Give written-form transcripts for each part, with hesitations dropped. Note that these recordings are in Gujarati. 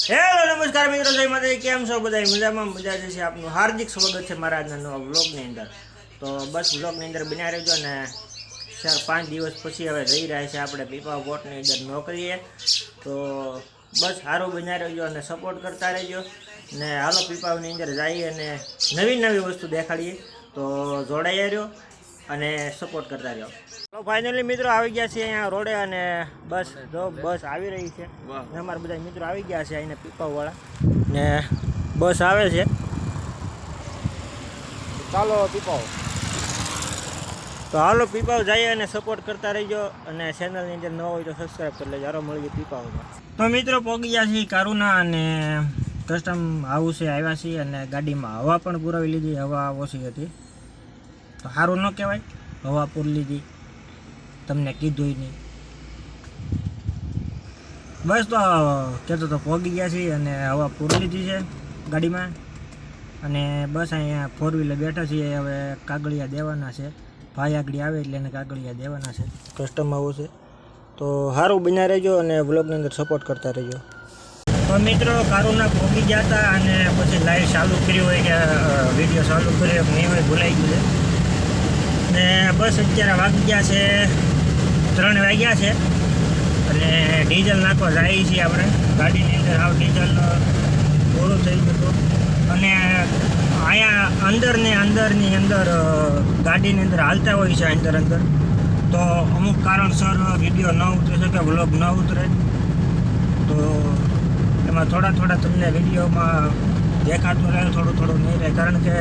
હેલો નમસ્કાર મિત્રો, જય માતાજી. કેમ છો બધા? મજામાં? મજા છે. આપનું હાર્દિક સ્વાગત છે મારા આજના નવા વ્લોગની અંદર. તો બસ વ્લોગની અંદર બન્યા રહેજો. અને 4-5 દિવસ પછી હવે જઈ રહ્યા છે આપણે પીપા કોટની અંદર નોકરીએ. તો બસ સારું બન્યા રહેજો અને સપોર્ટ કરતા રહેજો. ને હાલો પીપાની અંદર જઈએ અને નવી વસ્તુ દેખાડીએ. તો જોડાઈ રહ્યો અને સપોર્ટ કરતા રહ્યો. તો ફાઇનલી મિત્રો આવી ગયા છે અહીંયા રોડે. અને બસ આવી રહી છે. અમારા બધા મિત્રો આવી ગયા છે અહીંયા પીપાવાળા ને બસ આવે છે. ચાલો પીપાવ. તો હાલો પીપાવ જઈએ અને સપોર્ટ કરતા રહીજો. અને ચેનલની અંદર ન હોય તો સબસ્ક્રાઈબ કરી લેજો. હારો મળીએ પીપાવમાં. તો મિત્રો પહોંચી ગયા છીએ કારુના અને કસ્ટમ હાઉસે આવ્યા છીએ. અને ગાડીમાં હવા પણ પુરાવી લીધી. હવા ઓછી હતી તો સારું ન કહેવાય. હવા પૂરી લીધી, તમને કીધું નહીં. બસ તો કહેતો તો પહોંચી ગયા છીએ અને હવા પૂરી લીધી છે ગાડીમાં. અને બસ અહીંયા 4 વ્હીલર બેઠા છીએ. હવે કાગળિયા દેવાના છે. ભાઈ આગળ આવે એટલે એને કાગળિયા દેવાના છે. કસ્ટમ આવશે તો સારું બન્યા રહેજો અને વ્લોગની અંદર સપોર્ટ કરતા રહેજો. તો મિત્રો કારુના પહોંચી ગયા હતા અને પછી લાઈવ ચાલુ કર્યું હોય કે વિડીયો ચાલુ કર્યો નહીં હોય, ભૂલાઈ ગયું છે. ને બસ અત્યારે વાગી ગયા છે 3 વાગ્યા છે. અને ડીઝલ નાખવા જાય છીએ આપણે ગાડીની અંદર. આવ ડીઝલ પૂરું થઈ ગયું હતું. અને અહીંયા અંદરની અંદર ગાડીની અંદર હાલતા હોય છે અંદર તો અમુક કારણસર વિડીયો ન ઉતરી શકે, વ્લોગ ન ઉતરે. તો એમાં થોડા તમને વિડીયોમાં દેખાતું રહે, થોડું નહીં રહે. કારણ કે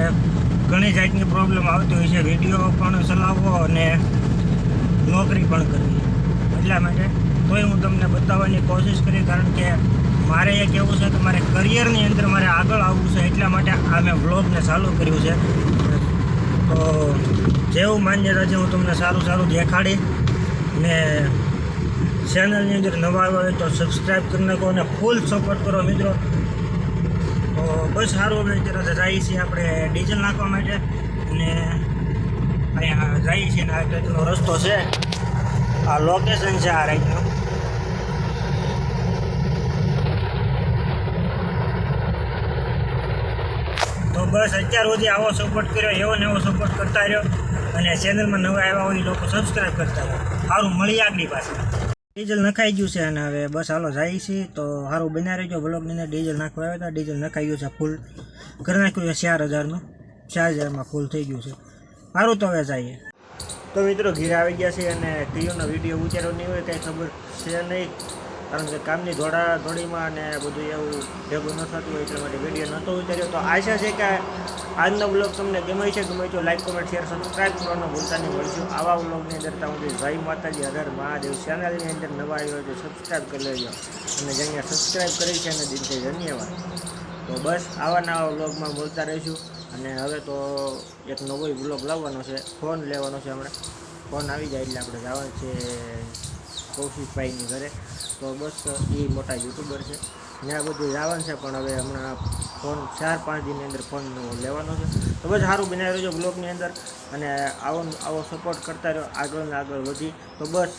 ઘણી જાતની પ્રોબ્લેમ આવતી હોય છે. વિડીયો પણ ચલાવવો અને નોકરી પણ કરવી. એટલા માટે તોય હું તમને બતાવવાની કોશિશ કરી. કારણ કે મારે એ કહેવું છે કે મારે કરિયરની અંદર મારે આગળ આવવું છે. એટલા માટે આ મેં વ્લોગને ચાલુ કર્યું છે. તો જેવું માન્યતા છે હું તમને સારું દેખાડી. ને ચેનલની અંદર નવા આવ્યા હોય તો સબસ્ક્રાઈબ કરી નાખો અને ફૂલ સપોર્ટ કરો મિત્રો. તો બસ સારું. હવે અત્યારે જઈએ છીએ આપણે ડીઝલ નાખવા માટે. અને અહીંયા જઈએ છીએ ને આ રીતનો રસ્તો છે. આ લોકેશન છે આ રાઈટનું. તો બસ અત્યાર સુધી આવો સપોર્ટ કર્યો, એવો ને એવો સપોર્ટ કરતા રહ્યો. અને ચેનલમાં નવા આવ્યા હોય લોકો સબસ્ક્રાઈબ કરતા રહ્યો. સારું મળીએ આગળ પાસે. ડીઝલ નખાઈ ગયું છે અને હવે બસ હાલો જાય છે. તો સારું બન્યા રહેજો. બ્લોગની અંદર ડીઝલ નાખવા આવ્યા હતા. ડીઝલ નખાઈ ગયું છે, ફૂલ કરી નાખ્યું છે 4000નું. 4000માં ફૂલ થઈ ગયું છે. સારું તો હવે જઈએ. તો મિત્રો ઘેર આવી ગયા છે અને ક્રિયોનો વિડીયો ઉતાર્યો નહીં હોય કંઈ ખબર છે નહીં. કારણ કે કામની દોડીમાં અને બધું એવું ભેગું ન થતું હોય એટલા માટે વિડીયો નહોતો ઉતાર્યો. તો આશા છે કે આજનો બ્લોગ તમને ગમે તો લાઈક, કોમેન્ટ, શેર, સબસ્ક્રાઈબ કરવાનું ભૂલતા નહીં. મળશું આવા બ્લોગની અંદર. ત્યાં સુધી જય માતાજી, હર મહાદેવ. ચેનલની અંદર નવા આવ્યો તો સબસ્ક્રાઈબ કરી લેજો. અને જેને સબસ્ક્રાઈબ કરી છે એને દિલથી ધન્યવાદ. તો બસ આવા નવા બ્લોગમાં મળતા રહીશું. અને હવે તો એક નવો બ્લોગ લાવવાનો છે. ફોન લેવાનો છે હમણાં. ફોન આવી જાય એટલે આપણે જવાનું છે કૌશિકભાઈની ઘરે. તો બસ એ મોટા યુટ્યુબર છે, ત્યાં બધું જવાનું છે. પણ હવે હમણાં ફોન 4-5 દિનની અંદર ફોન લેવાનો છે. તો બસ સારું બનાવી રહેજો બ્લોગની અંદર. અને આવો સપોર્ટ કરતા રહ્યો. આગળ વધી. તો બસ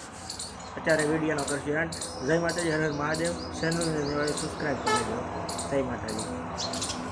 અત્યારે વિડીયોનો કરશું એન્ડ. જય માતાજી, હર મહાદેવ. ચેનલને સબસ્ક્રાઈબ કરી દેજો. જય માતાજી.